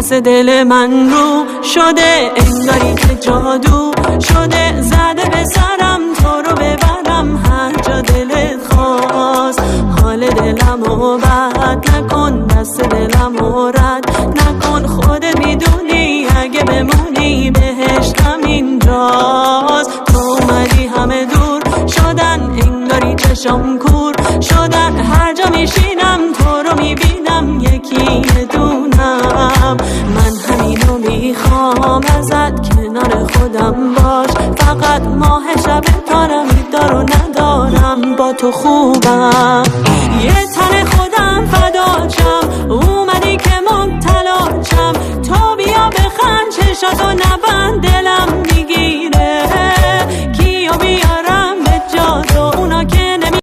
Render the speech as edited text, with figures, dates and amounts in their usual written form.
دست دل من رو شده، انگاری که جادو شده، زده به سرم تو رو ببرم هر جا دلت خواست. حال دلمو بد نکن، دست دلمو رد نکن، خودت میدونی اگه بمونی بهشت همینجاست. تو اومدی همه دور شدن، انگاری چشم کور شدن، هر جا میشینم تو رو میبینم یکی دونم. من همینو میخوام ازت، کنار خودم باش فقط، ماه شب تارم دارو ندارم با تو خوبم. یه تن خودم فداچم، اومدی که مبتلاچم، تو بیا بخند چشاتو نبند، دلم میگی